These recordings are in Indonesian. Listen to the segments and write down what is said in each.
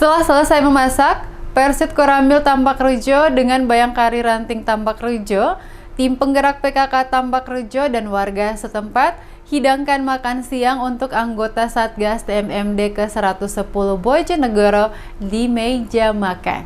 Setelah selesai memasak, Persit Koramil Tambak Rejo dengan Bayangkari Ranting Tambak Rejo, tim penggerak PKK Tambak Rejo dan warga setempat hidangkan makan siang untuk anggota Satgas TMMD ke-110 Bojonegoro di meja makan.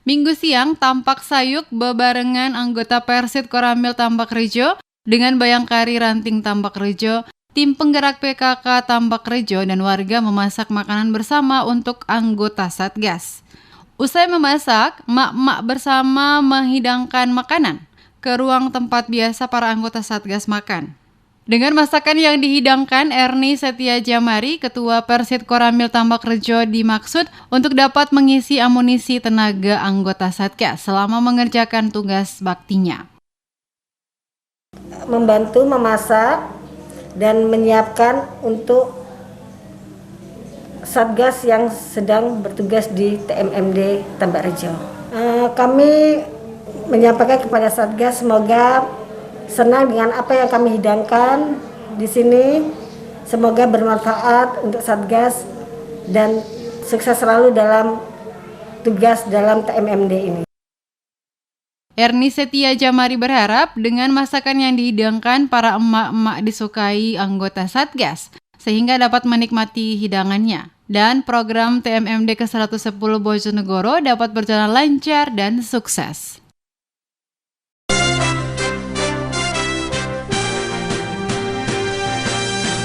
Minggu siang, tampak sayuk bebarengan anggota Persit Koramil Tambak Rejo dengan Bayangkari Ranting Tambak Rejo, tim penggerak PKK Tambak Rejo dan warga memasak makanan bersama untuk anggota Satgas. Usai memasak, mak-mak bersama menghidangkan makanan ke ruang tempat biasa para anggota Satgas makan. Dengan masakan yang dihidangkan, Erni Setia Jamari, Ketua Persit Koramil Tambak Rejo, dimaksud untuk dapat mengisi amunisi tenaga anggota Satgas selama mengerjakan tugas baktinya. Membantu memasak dan menyiapkan untuk Satgas yang sedang bertugas di TMMD Tambak Rejo. Kami menyampaikan kepada Satgas semoga senang dengan apa yang kami hidangkan di sini. Semoga bermanfaat untuk Satgas dan sukses selalu dalam tugas dalam TMMD ini. Erni Setia Jamari berharap dengan masakan yang dihidangkan para emak-emak disukai anggota Satgas, sehingga dapat menikmati hidangannya. Dan program TMMD ke-110 Bojonegoro dapat berjalan lancar dan sukses.